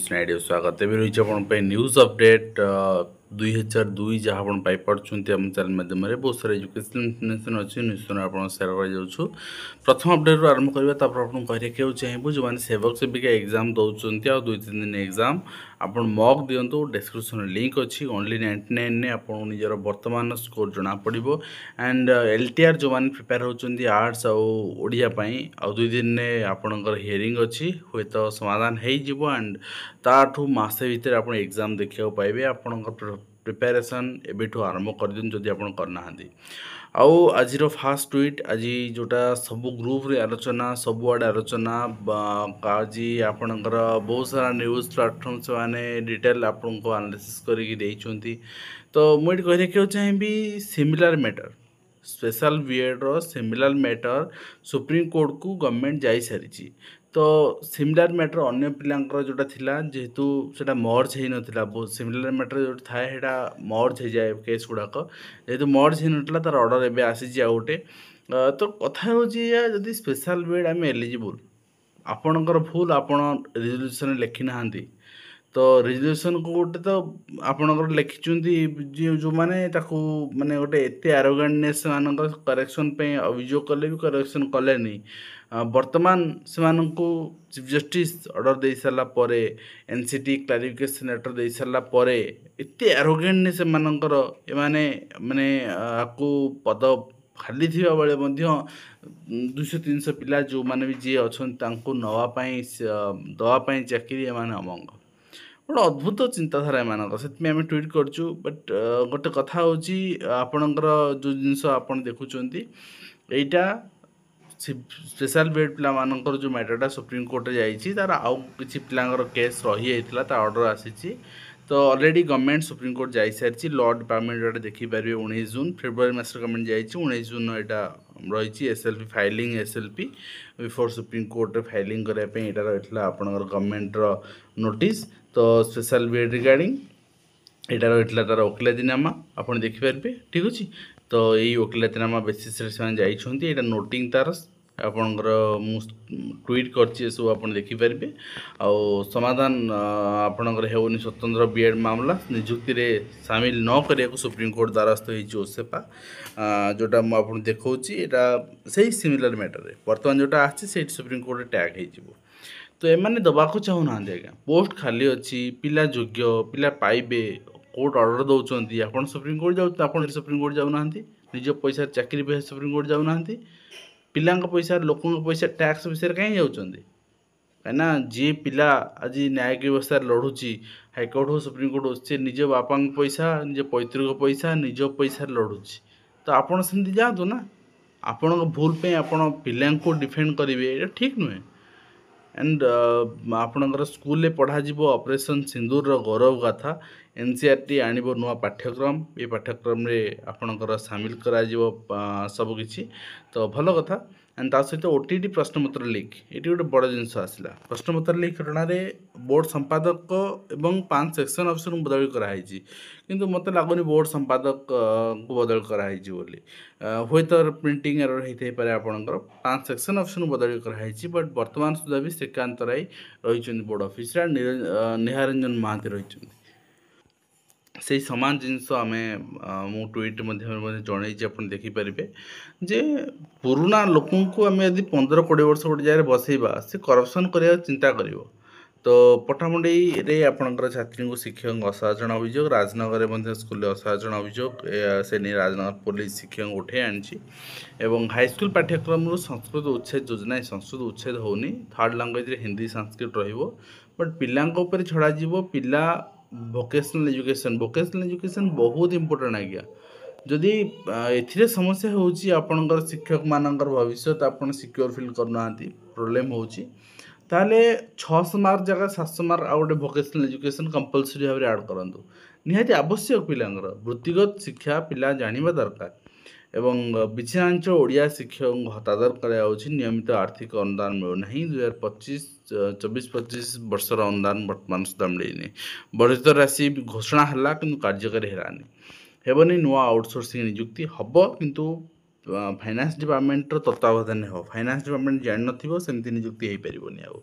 Creative स्वागत एवं रही है न्यूज अपडेट 2002 जहाँ आप पाइपुंट आम चैनल माध्यम बहुत सारा एजुकेशनल इनफर्मेशन अच्छी न्यूज आप सेयार कर प्रथम अपडेट आरंभ करवा आपको कहना चाहूँ जो मैंने सेवक सेविका एग्जाम दौरान आ 2-3 दिन एग्जाम आप मक दिंतु डिस्क्रिप्शन लिंक अच्छी ओनली 99 ने आप निजर वर्तमान स्कोर जना पड़ो एंड एलटीआर जो मैंने प्रिपेयर होती आर्ट्स आड़िया आ 2 दिन आपणकर हियरिंग अच्छी हुए तो समाधान हो एंड ताठू मसे भितर आप एग्जाम देखा पाइबे आपणकर प्रिपेरेसन एबेठू आरंभ कर दिन जदि आप करना आउ आज फास्ट ट्वीट आज जोटा सबू ग्रुप रे आलोचना सबुआड़े आलोचना आज आपणकर बहुत सारा न्यूज प्लेटफॉर्म से माने डिटेल आपको एनालिसिस करके तो मुझे कहना चाहिए सिमिलर मैटर स्पेशल बीएड रो सिमिलर मैटर सुप्रीम कोर्ट को गवर्नमेंट जाई सारी तो सिमिलर मैटर अन्य पिलांकर जोटा थिला जेहेतु सेटा मर्ज हो नथिला सिमिलर मैटर जो थाए सेटा मर्ज हो जाए केस गुड़ाक जेहेतु मर्ज हो नथिला तार ऑर्डर एबे आसी आ गोटे तो कथा होची जदि स्पेशल बीएड आम एलिजिबल आपणकर भूल आपण रिजोल्यूशन लिखि नाहांती तो रिजोल्यूशन को गोटे तो आपणकर लिखिं जो मैंने माने गोटे एत आरोगेंटनेस मान करेक्शन पे अभियोग कले भी करेक्शन कले नहीं वर्तमान से चीफ जस्टिस ऑर्डर दे सारा पर एनसीटी क्लारिफिकेशन लेटर दे सारा पर एत आरोगेंटनेस मानकर एमाने माने आपको पद खाली थी बेले 200-300 पिला जो मैंने भी जी अच्छा नापी दवापाई चाकरी एम अमंग गोटे अद्भुत चिंताधारा एम से ट्वीट करूँ बट गोटे कथा हूँ आपणकर जो जिनस आप देखुं यहीटा स्पेशल बीएड पिला मानकर जो मैटरटा सुप्रीम कोर्ट जाइए तार आउ कि पिलांकर केस रही जाता ऑर्डर आसी तो ऑलरेडी गवर्नमेंट सुप्रीम कोर्ट जाई सारी लॉ डिपार्टमेंट जो देखिपारे 19 जून फेब्रुआरी मस गवर्नमेंट जाइए 19 जून यहाँ रही SLP filing SLP before supreme court filing करने यहाँ रही आपंकर गवर्नमेंटर नोटिस तो स्पेशल बीएड रिगार्डिंग यहाँ रही तार वकिलातीनामा आप देखिपारे ठीक अच्छे तो यही वकिलातीनामा बेसीस से नोटिंग तार आपणकर ट्वीट करछि सब आप देखिपारे आउ समाधान आपणकर होनी स्वतंत्र बीएड मामला निजुक्ति रे सामिल न करिया सुप्रीम कोर्ट द्वारस्थ होइछि ओसेपा जोटा मु आपन देखौछि एटा सही सिमिलर मैटर रे वर्तमान जोटा आछि से सुप्रीम कोर्ट रे टैग हेजिवो तो एमाने दबा को चाहू ना आज्ञा पोस्ट खाली अच्छी पिला योग्य पिला पाइबे कोर्ट ऑर्डर दौरान आप सुप्रीम कोर्ट जाऊँ आप सुप्रीम कोर्ट जाऊना निज पैसा चाकरी पे सुप्रीम कोर्ट जाऊना पिला पैसा लोक पैसा टैक्स विषय कहीं जाऊँच कहीं जी पिला आज न्यायिक व्यवस्था लड़ुची हाइकोर्ट हो सुप्रीम कोर्ट हो सी निज बापा पैसा निज पैतृक पैसा निज पैसा लड़ुची तो आपड़ सेमती जातु ना आपण भूल पे आपण पिला डिफेंड करेंगे ठीक नुहे एंड आपणकर स्कूल पढ़ा ऑपरेशन सिंदूर गौरव गाथा एनसीईआरटी आणिबो नुआ पाठ्यक्रम ये पाठ्यक्रम रे आपणकर सामिल करा सबकि तो भल कथा एंड ता सहित ओटीटी प्रश्नपत्र लीक ये गोटे बड़ जिनस आसला प्रश्नपत्र लीक घटना बोर्ड संपादक एवं 5 सेक्शन अफिसर को बदली कराई किंतु मत लगुनि बोर्ड संपादक को बदल कराई बोली हुए तो प्रिंटिंग एरर होते पारे आपणकर 5 सेक्शन अफिसर को बदली कराई बट वर्तमान सुधा भी श्रीकांत राय रही बोर्ड अफिसर निहारंजन महांती रही से समान जिनस आम मु ट्वीट जनई आप देखिपारे जे पुराना लोक को आम यदि 15-20 वर्ष गोटे जगह बसैबा से करप्शन करने चिंता कर तो पटामुंडई रे आपणकर छात्री को शिक्षक असाधारण अभियोग राजनगर में स्कूल असाधारण अभियोग से नहीं राजनगर पुलिस शिक्षक उठे आनी एवं हाईस्कल पाठ्यक्रम संस्कृत उच्छेद योजना संस्कृत उच्छेद होनी थर्ड लैंग्वेज हिंदी संस्कृत रट पिला छड़ा पिला वोकेशनल एजुकेशन बहुत इंपोर्टेंट आज्ञा जदि ए समस्या होची आपणकर शिक्षक मानकर भविष्य आप सिक्योर फील करना प्रोब्लेम होची ताले 600 मार्क जगह 700 मार्क आ गोटे वोकेशनल एजुकेशन कंपलसरी भाव में आड करूँ निहाती आवश्यक पिलांगर वृत्तिगत शिक्षा पिला जानिबा दरकार ଏବଂ ବିଛିନ୍ନାଞ୍ଚଳ ଓଡ଼ିଆ ଶିକ୍ଷକଙ୍କୁ ହତାଦର କରାଯାଉଛି। ନିୟମିତ ଆର୍ଥିକ ଅନୁଦାନ ମିଳୁନାହିଁ। 2024-25 ବର୍ଷର ଅନୁଦାନ ବର୍ତ୍ତମାନ ସୁଦ୍ଧା ମିଳିନି। ବର୍ଦ୍ଧିତ ରାଶି ଘୋଷଣା ହେଲା କିନ୍ତୁ କାର୍ଯ୍ୟକାରୀ ହେଲାନି। ହେବନି ନୂଆ ଆଉଟସୋର୍ସିଂ ନିଯୁକ୍ତି ହେବ, କିନ୍ତୁ ଫାଇନାନ୍ସ ଡିପାର୍ଟମେଣ୍ଟର ତତ୍ତ୍ୱାବଧାନରେ ହେବ। ଫାଇନାନ୍ସ ଡିପାର୍ଟମେଣ୍ଟ ଜାଣିନଥିବ ସେମିତି ନିଯୁକ୍ତି ହେଇପାରିବନି ଆଉ।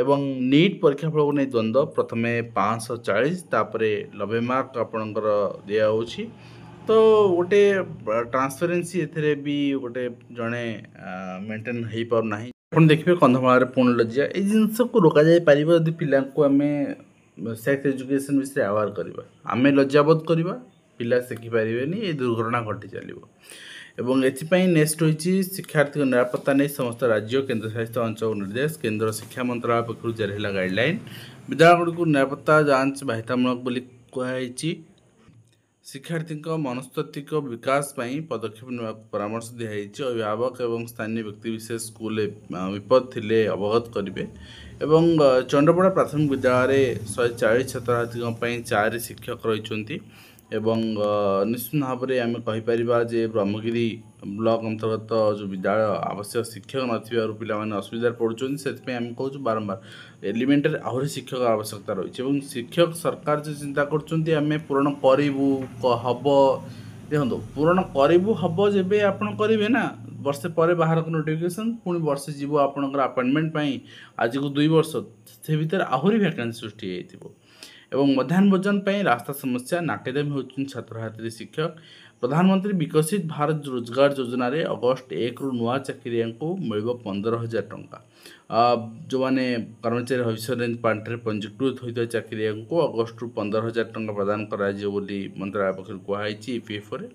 ଏବଂ ନିଟ୍ ପରୀକ୍ଷା ଫଳକୁ ନେଇ ଦ୍ୱନ୍ଦ୍ୱ। ପ୍ରଥମେ 540, ତାପରେ 90 ମାର୍କ ଆପଣଙ୍କର ଦିଆହେଉଛି। ତ ଗୋଟେ ଟ୍ରାନ୍ସପେରେନ୍ସି ଏଥିରେ ବି ଗୋଟେ ଜଣେ ମେଣ୍ଟେନ୍ ହେଇପାରୁନାହିଁ। ଆପଣ ଦେଖିବେ କନ୍ଧମାଳରେ ପୁଣି ଲଜ୍ଜା। ଏଇ ଜିନିଷକୁ ରୋକାଯାଇପାରିବ ଯଦି ପିଲାଙ୍କୁ ଆମେ ସେକ୍ସ ଏଜୁକେସନ୍ ବିଷୟରେ ଆୱାର କରିବା। ଆମେ ଲଜ୍ଜାବୋଧ କରିବା, ପିଲା ଶିଖିପାରିବେନି, ଏ ଦୁର୍ଘଟଣା ଘଟି ଚାଲିବ। ଏବଂ ଏଥିପାଇଁ ନେକ୍ସଟ ରହିଛି ଶିକ୍ଷାର୍ଥୀଙ୍କ ନିରାପତ୍ତା ନେଇ ସମସ୍ତ ରାଜ୍ୟ କେନ୍ଦ୍ରଶାସିତ ଅଞ୍ଚଳ ନିର୍ଦ୍ଦେଶ। କେନ୍ଦ୍ର ଶିକ୍ଷା ମନ୍ତ୍ରଣାଳୟ ପକ୍ଷରୁ ଜାରି ହେଲା ଗାଇଡ଼ଲାଇନ୍। ବିଦ୍ୟାଳୟଗୁଡ଼ିକୁ ନିରାପତ୍ତା ଯାଞ୍ଚ ବାଧ୍ୟତାମୂଳକ ବୋଲି କୁହାଯାଇଛି। ଶିକ୍ଷାର୍ଥୀଙ୍କ ମନସ୍ତାତ୍ତ୍ୱିକ ବିକାଶ ପାଇଁ ପଦକ୍ଷେପ ନେବାକୁ ପରାମର୍ଶ ଦିଆଯାଇଛି। ଅଭିଭାବକ ଏବଂ ସ୍ଥାନୀୟ ବ୍ୟକ୍ତିବିଶେଷ ସ୍କୁଲରେ ବିପଦ ଥିଲେ ଅବଗତ କରିବେ। ଏବଂ ଚଣ୍ଡପଡ଼ା ପ୍ରାଥମିକ ବିଦ୍ୟାଳୟରେ 140 ଛାତ୍ରଛାତ୍ରୀଙ୍କ ପାଇଁ 4 ଶିକ୍ଷକ ରହିଛନ୍ତି। ଏବଂ ନିଶ୍ଚିତ ଭାବରେ ଆମେ କହିପାରିବା ଯେ ବ୍ରହ୍ମଗିରି ବ୍ଲକ ଅନ୍ତର୍ଗତ ଯେଉଁ ବିଦ୍ୟାଳୟ ଆବଶ୍ୟକ ଶିକ୍ଷକ ନଥିବାରୁ ପିଲାମାନେ ଅସୁବିଧାରେ ପଡ଼ୁଛନ୍ତି। ସେଥିପାଇଁ ଆମେ କହୁଛୁ ବାରମ୍ବାର ଏଲିମେଣ୍ଟାରୀ ଆହୁରି ଶିକ୍ଷକ ଆବଶ୍ୟକତା ରହିଛି। ଏବଂ ଶିକ୍ଷକ ସରକାର ଯେଉଁ ଚିନ୍ତା କରୁଛନ୍ତି ଆମେ ପୂରଣ କରିବୁ ହେବ, ଦେଖନ୍ତୁ ପୂରଣ କରିବୁ ହେବ ଯେବେ ଆପଣ କରିବେ ନା, ବର୍ଷେ ପରେ ବାହାରକୁ ନୋଟିଫିକେସନ୍, ପୁଣି ବର୍ଷେ ଯିବ ଆପଣଙ୍କର ଆପଏଣ୍ଟମେଣ୍ଟ ପାଇଁ, ଆଜିକୁ 2 ବର୍ଷ, ସେ ଭିତରେ ଆହୁରି ଭ୍ୟାକାନ୍ସି ସୃଷ୍ଟି ହେଇଥିବ। ଏବଂ ମଧ୍ୟାହ୍ନ ଭୋଜନ ପାଇଁ ରାସ୍ତା ସମସ୍ୟା, ନାକେଦମ ହେଉଛନ୍ତି ଛାତ୍ରଛାତ୍ରୀ ଶିକ୍ଷକ। ପ୍ରଧାନମନ୍ତ୍ରୀ ବିକଶିତ ଭାରତ ରୋଜଗାର ଯୋଜନାରେ ଅଗଷ୍ଟ 1ରୁ ନୂଆ ଚାକିରିଆଙ୍କୁ ମିଳିବ 15,000 ଟଙ୍କା। ଯେଉଁମାନେ କର୍ମଚାରୀ ଭବିଷ୍ୟତ ପାଣ୍ଠିରେ ପଞ୍ଜୀକୃତ ହୋଇଥିବା ଚାକିରିଆଙ୍କୁ ଅଗଷ୍ଟରୁ 15,000 ଟଙ୍କା ପ୍ରଦାନ କରାଯିବ ବୋଲି ମନ୍ତ୍ରାଳୟ ପକ୍ଷରୁ କୁହାଯାଇଛି ଇପିଏଫ୍ଓରେ।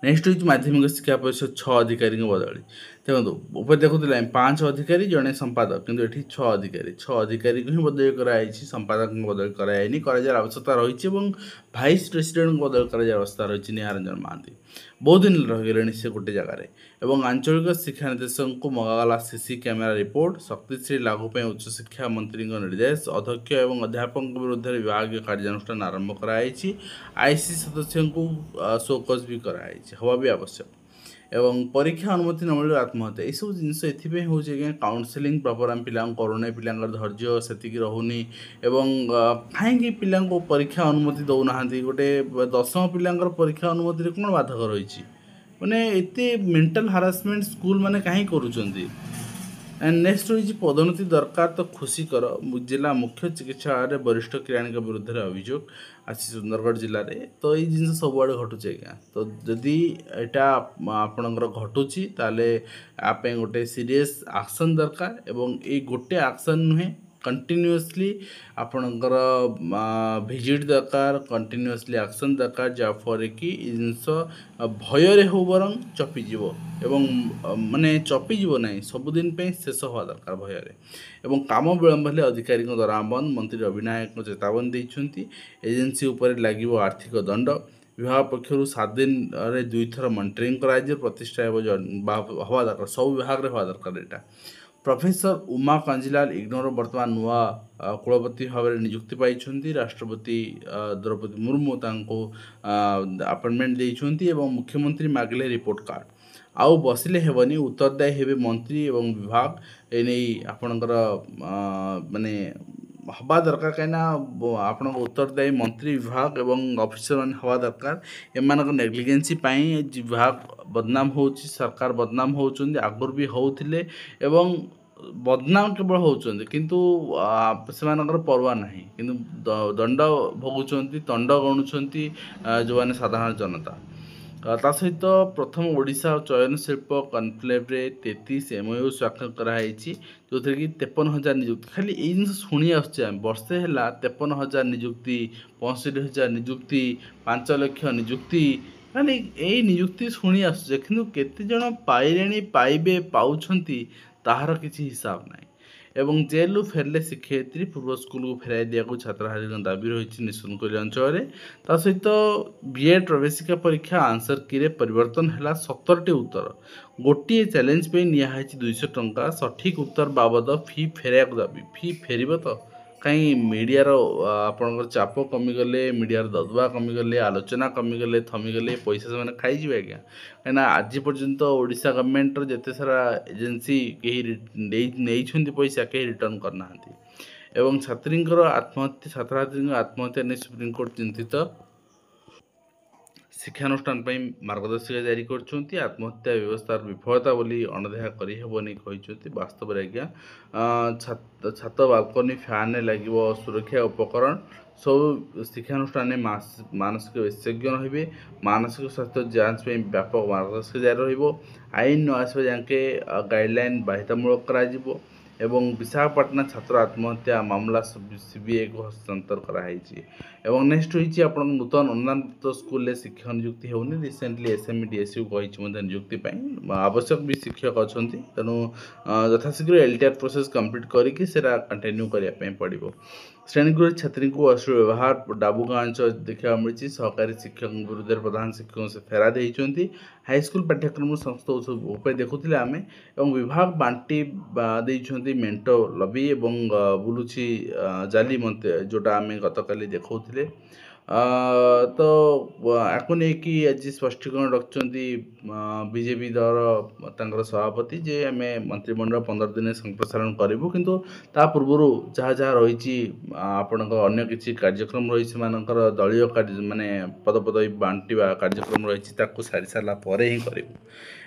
ନେକ୍ସଟ ହେଉଛି ମାଧ୍ୟମିକ ଶିକ୍ଷା ପରିଷଦ 6 ଅଧିକାରୀଙ୍କ ବଦଳି। ଦେଖନ୍ତୁ ଉପରେ ଦେଖୁଥିଲେ ଆମେ 5 ଅଧିକାରୀ ଜଣେ ସମ୍ପାଦକ, କିନ୍ତୁ ଏଠି 6 ଅଧିକାରୀ। 6 ଅଧିକାରୀଙ୍କୁ ହିଁ ବଦଳି କରାଯାଇଛି, ସମ୍ପାଦକଙ୍କୁ ବଦଳି କରାଯାଇନି। କରାଯିବାର ଆବଶ୍ୟକତା ରହିଛି ଏବଂ ଭାଇସ୍ ପ୍ରେସିଡେଣ୍ଟଙ୍କୁ ବଦଳି କରାଯିବାର ଆବଶ୍ୟକତା ରହିଛି ନିହାରଞ୍ଜନ ମହାନ୍ତି। ବହୁତ ଦିନ ରହିଗଲେଣି ସେ ଗୋଟେ ଜାଗାରେ। ଏବଂ ଆଞ୍ଚଳିକ ଶିକ୍ଷା ନିର୍ଦ୍ଦେଶକଙ୍କୁ ମଗାଗଲା ସିସି କ୍ୟାମେରା ରିପୋର୍ଟ। ଶକ୍ତିଶ୍ରୀ ଲାଗୁ ପାଇଁ ଉଚ୍ଚଶିକ୍ଷା ମନ୍ତ୍ରୀଙ୍କ ନିର୍ଦ୍ଦେଶ। ଅଧ୍ୟକ୍ଷ ଏବଂ ଅଧ୍ୟାପକଙ୍କ ବିରୁଦ୍ଧରେ ବିଭାଗୀୟ କାର୍ଯ୍ୟାନୁଷ୍ଠାନ ଆରମ୍ଭ କରାଯାଇଛି। ଆଇସିସି ସଦସ୍ୟଙ୍କୁ ଶୋକଜ ବି କରାଯାଇଛି, ହେବା ବି ଆବଶ୍ୟକ। ଏବଂ ପରୀକ୍ଷା ଅନୁମତି ନ ମିଳିଲେ ଆତ୍ମହତ୍ୟା, ଏସବୁ ଜିନିଷ ଏଥିପାଇଁ ହେଉଛି ଆଜ୍ଞା କାଉନସେଲିଂ ପ୍ରପର୍ ଆମେ ପିଲାଙ୍କୁ କରୁନାହିଁ, ପିଲାଙ୍କର ଧୈର୍ଯ୍ୟ ସେତିକି ରହୁନି। ଏବଂ କାହିଁକି ପିଲାଙ୍କୁ ପରୀକ୍ଷା ଅନୁମତି ଦେଉନାହାନ୍ତି? ଗୋଟେ 10ମ ପିଲାଙ୍କର ପରୀକ୍ଷା ଅନୁମତିରେ କ'ଣ ବାଧକ ରହିଛି? ମାନେ ଏତେ ମେଣ୍ଟାଲ୍ ହାରାସମେଣ୍ଟ ସ୍କୁଲ ମାନେ କାହିଁକି କରୁଛନ୍ତି? ଆଣ୍ଡ ନେକ୍ସଟ ରହିଛି ପଦୋନ୍ନତି ଦରକାର ତ ଖୁସି କର। ଜିଲ୍ଲା ମୁଖ୍ୟ ଚିକିତ୍ସାଳୟରେ ବରିଷ୍ଠ କିରାଣୀଙ୍କ ବିରୁଦ୍ଧରେ ଅଭିଯୋଗ ଆସିଛି ସୁନ୍ଦରଗଡ଼ ଜିଲ୍ଲାରେ। ତ ଏଇ ଜିନିଷ ସବୁଆଡ଼େ ଘଟୁଛି ଆଜ୍ଞା। ତ ଯଦି ଏଇଟା ଆପଣଙ୍କର ଘଟୁଛି ତାହେଲେ ଆ ପାଇଁ ଗୋଟେ ସିରିୟସ୍ ଆକ୍ସନ୍ ଦରକାର। ଏବଂ ଏଇ ଗୋଟେ ଆକ୍ସନ୍ ନୁହେଁ, କଣ୍ଟିନ୍ୟୁଅସଲି ଆପଣଙ୍କର ଭିଜିଟ୍ ଦରକାର, କଣ୍ଟିନ୍ୟୁଅସଲି ଆକ୍ସନ୍ ଦରକାର, ଯାହାଫଳରେ କି ଏ ଜିନିଷ ଭୟରେ ହେଉ ବରଂ ଚପିଯିବ। ଏବଂ ମାନେ ଚପିଯିବ ନାହିଁ, ସବୁଦିନ ପାଇଁ ଶେଷ ହେବା ଦରକାର ଭୟରେ। ଏବଂ କାମ ବିଳମ୍ବ ହେଲେ ଅଧିକାରୀଙ୍କ ଦରମା ବନ୍ଦ, ମନ୍ତ୍ରୀ ରବି ନାୟକ ଚେତାବନୀ ଦେଇଛନ୍ତି। ଏଜେନ୍ସି ଉପରେ ଲାଗିବ ଆର୍ଥିକ ଦଣ୍ଡ। ବିଭାଗ ପକ୍ଷରୁ 7 ଦିନରେ 2 ଥର ମନିଟରିଂ କରାଯିବ। ପ୍ରତିଷ୍ଠା ହେବା ଦରକାର, ସବୁ ବିଭାଗରେ ହେବା ଦରକାର ଏଇଟା। ପ୍ରଫେସର ଉମା କାଞ୍ଜିଲାଲ ଇଗ୍ନୋର ବର୍ତ୍ତମାନ ନୂଆ କୁଳପତି ଭାବରେ ନିଯୁକ୍ତି ପାଇଛନ୍ତି। ରାଷ୍ଟ୍ରପତି ଦ୍ରୌପଦୀ ମୁର୍ମୁ ତାଙ୍କୁ ଆପଏଣ୍ଟମେଣ୍ଟ ଦେଇଛନ୍ତି ଏବଂ ମୁଖ୍ୟମନ୍ତ୍ରୀ ମାଗିଲେ ରିପୋର୍ଟ କାର୍ଡ଼। ଆଉ ବସିଲେ ହେବନି, ଉତ୍ତରଦାୟୀ ହେବେ ମନ୍ତ୍ରୀ ଏବଂ ବିଭାଗ। ଏନେଇ ଆପଣଙ୍କର ମାନେ ହେବା ଦରକାର, କାହିଁକିନା ଆପଣଙ୍କ ଉତ୍ତରଦାୟୀ ମନ୍ତ୍ରୀ ବିଭାଗ ଏବଂ ଅଫିସରମାନେ ହେବା ଦରକାର। ଏମାନଙ୍କ ନେଗ୍ଲିଜେନ୍ସି ପାଇଁ ବିଭାଗ ବଦନାମ ହେଉଛି, ସରକାର ବଦନାମ ହେଉଛନ୍ତି, ଆଗରୁ ବି ହେଉଥିଲେ। ଏବଂ ବଦନାମ କେବଳ ହେଉଛନ୍ତି, କିନ୍ତୁ ସେମାନଙ୍କର ପରୱା ନାହିଁ, କିନ୍ତୁ ଦଣ୍ଡ ଭୋଗୁଛନ୍ତି, ଦଣ୍ଡ ଗଣୁଛନ୍ତି ଯେଉଁମାନେ ସାଧାରଣ ଜନତା। ତା ସହିତ ପ୍ରଥମ ଓଡ଼ିଶା ଚୟନ ଶିଳ୍ପ କନକ୍ଲେଭରେ 33 MOU ସ୍ୱାକ୍ଷର କରାଯାଇଛି, ଯେଉଁଥିରେ କି 53,000 ନିଯୁକ୍ତି। ଖାଲି ଏଇ ଜିନିଷ ଶୁଣି ଆସୁଛେ ଆମେ ବର୍ଷେ ହେଲା, 53,000 ନିଯୁକ୍ତି, 65,000 ନିଯୁକ୍ତି, 5 ଲକ୍ଷ ନିଯୁକ୍ତି, ଖାଲି ଏଇ ନିଯୁକ୍ତି ଶୁଣି ଆସୁଛେ, କିନ୍ତୁ କେତେଜଣ ପାଇଲେଣି, ପାଇବେ, ପାଉଛନ୍ତି ତାହାର କିଛି ହିସାବ ନାହିଁ। ଏବଂ ଜେଲରୁ ଫେରିଲେ ଶିକ୍ଷୟିତ୍ରୀ, ପୂର୍ବ ସ୍କୁଲକୁ ଫେରାଇ ଦିଆକୁ ଛାତ୍ରଛାତ୍ରୀଙ୍କ ଦାବି ରହିଛି ନିଶୁନକୋଇଲି ଅଞ୍ଚଳରେ। ତା ସହିତ ବିଏଡ୍ ପ୍ରବେଶିକା ପରୀକ୍ଷା ଆନ୍ସର କିରେ ପରିବର୍ତ୍ତନ ହେଲା 17ଟି ଉତ୍ତର। ଗୋଟିଏ ଚ୍ୟାଲେଞ୍ଜ ପାଇଁ ନିଆହେଇଛି 200 ଟଙ୍କା। ସଠିକ୍ ଉତ୍ତର ବାବଦ ଫି ଫେରାଇବାକୁ ଦାବି। ଫି ଫେରିବ ତ? कहीं मीडियार आपणकर चाप कमिगले मीडियार ददवा कमिगले आलोचना कमिगले थमिगले पैसा से खाईजे आज्ञा कहीं आज पर्यंत ओडिशा गवर्नमेंट जिते सारा एजेन्सी कहीं पैसा कहीं रिटर्न करना एवं छात्री आत्महत्या छात्र छात्री आत्महत्या नहीं सुप्रीमकोर्ट चिंतित शिक्षानुष्ठान मार्गदर्शिका जारी कर आत्महत्या व्यवस्थार विफलता बोली अणदेखा करहबनी वास्तव में आज्ञा छात बालकनी फैन लगे सुरक्षा उपकरण सब शिक्षानुष्ठान मानसिक विशेषज्ञ रे मानसिक स्वास्थ्य जांच व्यापक मार्गदर्शिका जारी रईन न आसवा जाके गाइडलाइन बाध्यतामूलक करा एवं विशाखापाटना छात्र आत्महत्या मामला सीबीआई को हस्तांतर कराई एवं नेक्स्ट होती आप नूतन अनुदानप्राप्त स्कूल शिक्षक नियुक्ति होनी रिसेंटली एसएमडीएसयू कही नियुक्ति आवश्यक भी शिक्षक अच्छा तेणु यथाशीघ्र एलटीआर प्रोसेस कंप्लीट करके कंटिन्यू करने पड़ो श्रेणीगृह छात्री को अश्लील व्यवहार डाबुगाँ अंचल देखा मिली सहकारी शिक्षक विरुद्ध प्रधान शिक्षक से फेराद होती हाईस्कल पाठ्यक्रम समस्त उपाय देखुले आम एवं विभाग बांटी देते मेंटो लबी एवं बुलूची जाली मंत्र जोटा आम गतकाली देखते तो आपको लेकिन आज स्पष्टीकरण रखिंट बीजेपी दल सभापति जे आम मंत्रिमंडल 15 दिन संप्रसारण करूँ किंतु ता पूर्व जहाँ जहाँ रही आपण अन्य किसी कार्यक्रम रही दलीय माने पदपदवी बांटा कार्यक्रम रही सारी सारापर ही करूँ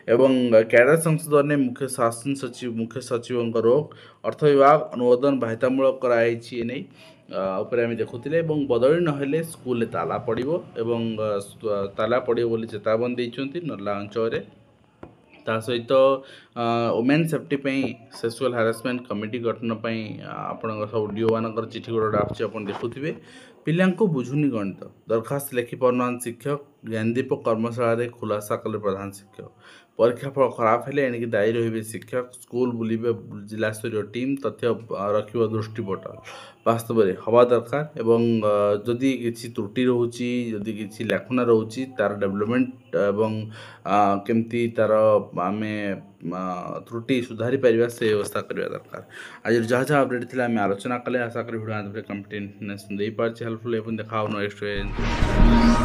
एवं कैडर संसद ने मुख्य शासन सचिव मुख्य सचिव रोग अर्थ विभाग अनुमोदन बाध्यतामूलक कराई नहीं उपरे आम देखुले बदली नहेले स्कूल ताला पड़ो एवं ताला पड़ो बोली चेतावनी देते नर्ला अंचल ता सहित women safety sexual harassment committee गठन आपण सब डीओ मान चिठी गोटा आप देखुए पिला बुझुनी गणित दरखास्त लिखि पार शिक्षक ज्ञानदीप कर्मशाला खुलासा कले प्रधान शिक्षक परीक्षाफल खराब है एणिक दायी रही शिक्षक स्कूल बुलिबे जिला स्तरीय टीम तथ्य रखिबा दृष्टिपट वास्तव में हवा दरकार एवं जदि किसी त्रुटि रोची जदि किसी लाकुना रोची तार डेवलपमेंट एवं केमती तार आम त्रुटि सुधारी पारिबा से व्यवस्था करवा दरकार आज जहाँ जहाँ अपडेट थी आम आलोचना कले आशा करी भिडियो कंप्लीट दे पार्टी हेल्पफुल देखा नेक्स्ट